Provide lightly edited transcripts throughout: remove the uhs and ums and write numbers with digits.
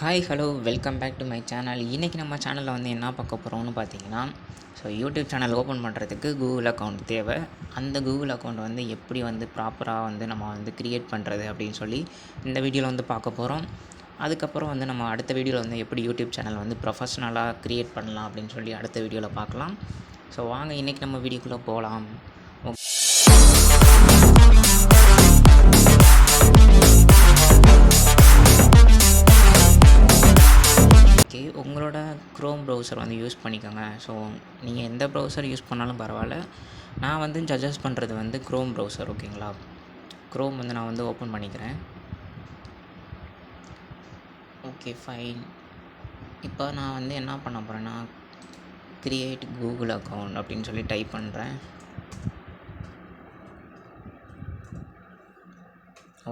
Hi hello welcome back to my channel. இன்றைக்கி நம்ம சேனலில் வந்து என்ன பார்க்க போகிறோம்னு பார்த்தீங்கன்னா, யூடியூப் சேனல் ஓப்பன் பண்ணுறதுக்கு கூகுள் அக்கௌண்ட் தேவை. அந்த கூகுள் அக்கௌண்ட் வந்து எப்படி வந்து ப்ராப்பராக வந்து நம்ம வந்து க்ரியேட் பண்ணுறது அப்படின்னு சொல்லி இந்த வீடியோவில் வந்து பார்க்க போகிறோம். அதுக்கப்புறம் வந்து நம்ம அடுத்த வீடியோவில் வந்து எப்படி யூடியூப் சேனல் வந்து ப்ரொஃபஷ்னலாக க்ரியேட் பண்ணலாம் அப்படின்னு சொல்லி அடுத்த வீடியோவில் பார்க்கலாம். வாங்க இன்றைக்கி நம்ம வீடியோக்குள்ளே போகலாம். உங்களோட க்ரோம் ப்ரௌசர் வந்து யூஸ் பண்ணிக்கோங்க. நீங்கள் எந்த ப்ரௌசர் யூஸ் பண்ணாலும் பரவாயில்ல. நான் வந்து சஜஸ்ட் பண்ணுறது வந்து க்ரோம் ப்ரௌசர். ஓகேங்களா, க்ரோம் வந்து நான் வந்து ஓப்பன் பண்ணிக்கிறேன். Okay fine. இப்போ நான் வந்து என்ன பண்ண போகிறேன்னா, க்ரியேட் கூகுள் அக்கௌண்ட் அப்படின்னு சொல்லி டைப் பண்ணுறேன்.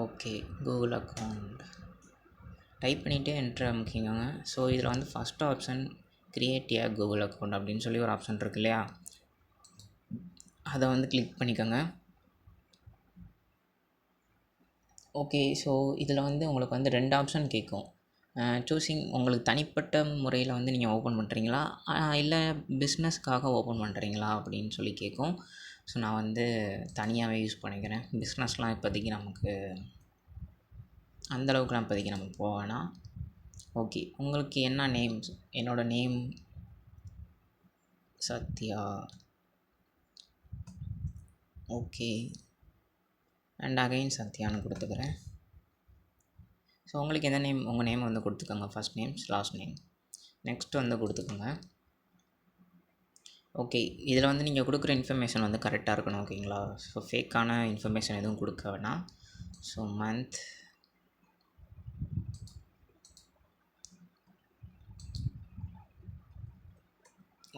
ஓகே, கூகுள் அக்கௌண்ட் டைப் பண்ணிவிட்டு என்ட்ரு அமுக்கிங்க. இதில் வந்து ஃபஸ்ட் ஆப்ஷன் க்ரியேட் ஏ கூகுள் அக்கௌண்ட் அப்படின்னு சொல்லி ஒரு ஆப்ஷன் இருக்கு இல்லையா, அதை வந்து கிளிக் பண்ணிக்கோங்க. ஓகே, இதில் வந்து உங்களுக்கு வந்து 2 ஆப்ஷன் கேட்கும். சூஸிங் உங்களுக்கு தனிப்பட்ட முறையில் வந்து நீங்கள் ஓப்பன் பண்ணுறீங்களா இல்லை பிஸ்னஸ்க்காக ஓப்பன் பண்ணுறீங்களா அப்படின்னு சொல்லி கேட்கும். நான் வந்து தனியாகவே யூஸ் பண்ணிக்கிறேன். பிஸ்னஸ்லாம் இப்போதைக்கு நமக்கு அந்தளவுக்குலாம் இப்போதைக்கு நம்ம போவேனா. ஓகே, உங்களுக்கு என்ன நேம்? என்னோடய name Sathya. Okay, and again சத்யான்னு கொடுத்துக்கிறேன். உங்களுக்கு எந்த நேம், உங்கள் நேம் வந்து கொடுத்துக்கோங்க. First name, last name, next வந்து கொடுத்துக்கோங்க. ஓகே, இதில் வந்து நீங்கள் கொடுக்குற இன்ஃபர்மேஷன் வந்து கரெக்டாக இருக்கணும். ஓகேங்களா, ஃபேக்கான இன்ஃபர்மேஷன் எதுவும் கொடுக்க வேணாம். மந்த்,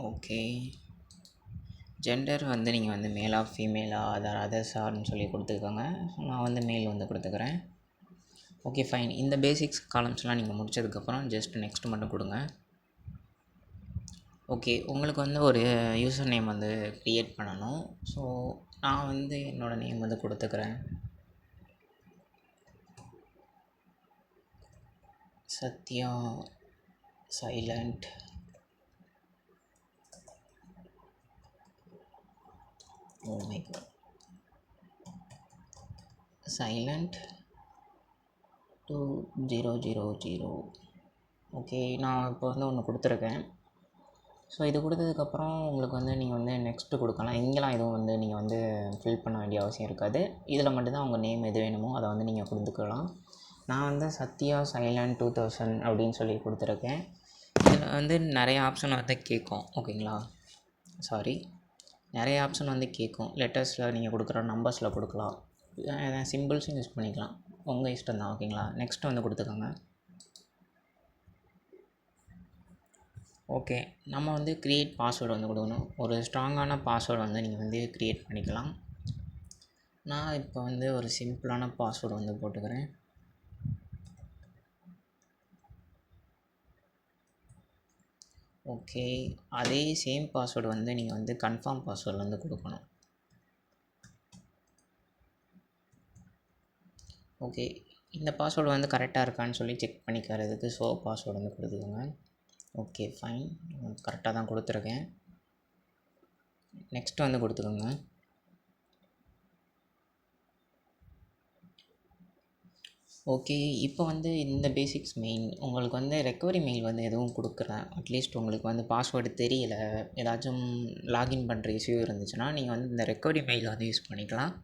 ஓகே, ஜெண்டர் வந்து நீங்கள் வந்து மேலா ஃபீமேலா அதர்ஸான்னு சொல்லி கொடுத்துக்கோங்க. நான் வந்து மேல் வந்து கொடுத்துக்கிறேன். Okay fine. இந்த பேசிக்ஸ் காலம்ஸ்லாம் நீங்கள் முடித்ததுக்கப்புறம் ஜஸ்ட் நெக்ஸ்ட் மட்டும் கொடுங்க. ஓகே, உங்களுக்கு வந்து ஒரு யூசர் நேம் வந்து க்ரியேட் பண்ணணும். நான் வந்து என்னோடய நேம் வந்து கொடுத்துக்கிறேன். Sathya silent. Oh my God, silent 2000. Okay, நான் இப்போ வந்து ஒன்று கொடுத்துருக்கேன். இது கொடுத்ததுக்கப்புறம் உங்களுக்கு வந்து நீங்கள் வந்து நெக்ஸ்ட்டு கொடுக்கலாம். இங்கெல்லாம் எதுவும் வந்து நீங்கள் வந்து ஃபில் பண்ண வேண்டிய அவசியம் இருக்காது. இதில் மட்டும்தான் உங்கள் நேம் எது வேணுமோ அதை வந்து நீங்கள் கொடுத்துக்கலாம். நான் வந்து சத்யா சைலண்ட் 2000 அப்படின்னு சொல்லி கொடுத்துருக்கேன். இதில் வந்து நிறைய ஆப்ஷன் வந்து கேட்கும். ஓகேங்களா, நிறைய ஆப்ஷன் வந்து கேட்கும். லெட்டர்ஸில் நீங்கள் கொடுக்குற நம்பர்ஸில் கொடுக்கலாம், சிம்பிள்ஸும் யூஸ் பண்ணிக்கலாம். உங்கள் இஷ்டம் தான். ஓகேங்களா, நெக்ஸ்ட் வந்து கொடுத்துக்கோங்க. ஓகே, நம்ம வந்து க்ரியேட் பாஸ்வேர்டு வந்து கொடுக்கணும். ஒரு ஸ்ட்ராங்கான பாஸ்வேர்டு வந்து நீங்கள் வந்து க்ரியேட் பண்ணிக்கலாம். நான் இப்போ வந்து ஒரு சிம்பிளான பாஸ்வேர்டு வந்து போட்டுக்கிறேன். ஓகே, அதே சேம் பாஸ்வேர்டு வந்து நீங்கள் வந்து கன்ஃபார்ம் பாஸ்வேர்டு வந்து கொடுக்கணும். ஓகே, இந்த பாஸ்வேர்டு வந்து கரெக்டாக இருக்கான்னு சொல்லி செக் பண்ணிக்கிறதுக்கு பாஸ்வேர்டு வந்து கொடுத்துக்கோங்க. ஓகே ஃபைன், கரெக்டாக தான் கொடுத்துருக்கேன். நெக்ஸ்ட் வந்து கொடுத்துக்கோங்க. ஓகே, இப்போ வந்து இந்த பேசிக்ஸ் மெயின். உங்களுக்கு வந்து ரெக்கவரி மெயில் வந்து எதுவும் கொடுக்குறேன். அட்லீஸ்ட் உங்களுக்கு வந்து பாஸ்வேர்டு தெரியலை, ஏதாச்சும் லாகின் பண்ணுற இஷ்யூ இருந்துச்சுன்னா நீங்கள் வந்து இந்த ரெக்கவரி மெயில் வந்து யூஸ் பண்ணிக்கலாம்.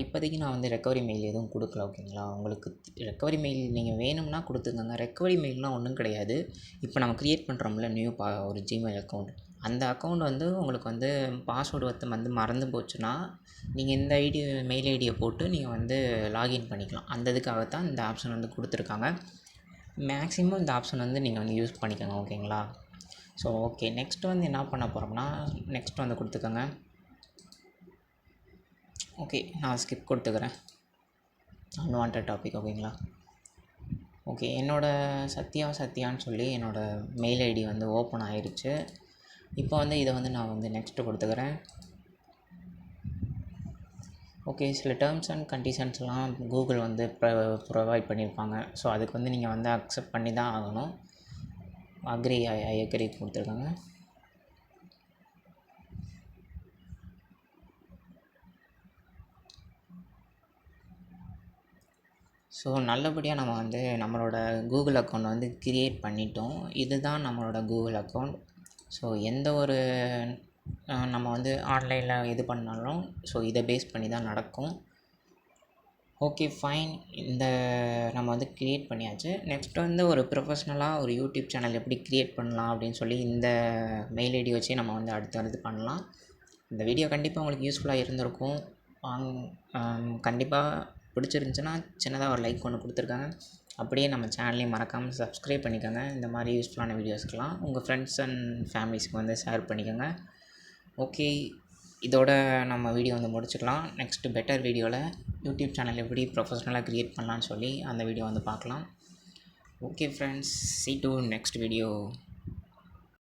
இப்போதைக்கு நான் வந்து ரெக்கவரி மெயில் எதுவும் கொடுக்கல. ஓகேங்களா, உங்களுக்கு ரெக்கவரி மெயில் நீங்கள் வேணும்னா கொடுத்துக்கோங்க. ரெக்கவரி மெயில்னால் ஒன்றும் கிடையாது. இப்போ நம்ம க்ரியேட் பண்ணுறோம்ல நியூ ஒரு ஜிமெயில் அக்கௌண்ட், அந்த அக்கௌண்ட் வந்து உங்களுக்கு வந்து பாஸ்வேர்டு வந்து மறந்து போச்சுன்னா நீங்கள் இந்த மெயில் ஐடியை போட்டு நீங்கள் வந்து லாகின் பண்ணிக்கலாம். அந்த இதுக்காகத்தான் இந்த ஆப்ஷன் வந்து கொடுத்துருக்காங்க. மேக்ஸிமம் இந்த ஆப்ஷன் வந்து நீங்கள் வந்து யூஸ் பண்ணிக்கோங்க. ஓகேங்களா, ஓகே, நெக்ஸ்ட் வந்து என்ன பண்ண போகிறோம்னா, நெக்ஸ்ட் வந்து கொடுத்துக்கோங்க. ஓகே, நான் ஸ்கிப் கொடுத்துக்கிறேன். Unwanted topic. ஓகேங்களா, ஓகே, என்னோடய சத்யான்னு சொல்லி என்னோடய மெயில் ஐடி வந்து ஓப்பன் ஆகிடுச்சு. இப்போ வந்து இதை வந்து நான் வந்து நெக்ஸ்ட்டு கொடுத்துக்கிறேன். ஓகே, சில டேர்ம்ஸ் அண்ட் கண்டிஷன்ஸ்லாம் கூகுள் வந்து ப்ரொவைட் பண்ணியிருப்பாங்க. ஸோ அதுக்கு வந்து நீங்கள் வந்து அக்செப்ட் பண்ணி தான் ஆகணும். அக்ரி, ஐ அக்ரி கொடுத்துருக்காங்க. ஸோ நல்லபடியாக நம்ம வந்து நம்மளோட கூகுள் அக்கௌண்ட் வந்து க்ரியேட் பண்ணிட்டோம். இதுதான் நம்மளோட கூகுள் அக்கௌண்ட். ஸோ எந்த ஒரு நம்ம வந்து ஆன்லைனில் இது பண்ணாலும் ஸோ இதை பேஸ் பண்ணி தான் நடக்கும். ஓகே ஃபைன், இந்த நம்ம வந்து க்ரியேட் பண்ணியாச்சு. நெக்ஸ்ட் வந்து ஒரு ப்ரொஃபஷ்னலாக ஒரு யூடியூப் சேனல் எப்படி க்ரியேட் பண்ணலாம் அப்படின்னு சொல்லி இந்த மெயில் ஐடி வச்சு நம்ம வந்து அடுத்து பண்ணலாம். இந்த வீடியோ கண்டிப்பாக உங்களுக்கு யூஸ்ஃபுல்லாக இருந்திருக்கும். கண்டிப்பாக பிடிச்சிருந்துச்சுன்னா சின்னதாக ஒரு லைக் ஒன்று கொடுத்துருக்காங்க. அப்படியே நம்ம சேனலையும் மறக்காமல் சப்ஸ்கிரைப் பண்ணிக்கோங்க. இந்த மாதிரி யூஸ்ஃபுல்லான வீடியோஸ்க்கெலாம் உங்கள் ஃப்ரெண்ட்ஸ் அண்ட் ஃபேமிலிஸ்க்கு வந்து ஷேர் பண்ணிக்கோங்க. ஓகே, இதோட நம்ம வீடியோ வந்து முடிச்சுக்கலாம். நெக்ஸ்ட்டு பெட்டர் வீடியோவில் யூடியூப் சேனல் எப்படி ப்ரொஃபஷ்னலாக க்ரியேட் பண்ணலான்னு சொல்லி அந்த வீடியோ வந்து பார்க்கலாம். Okay friends, see you to next video.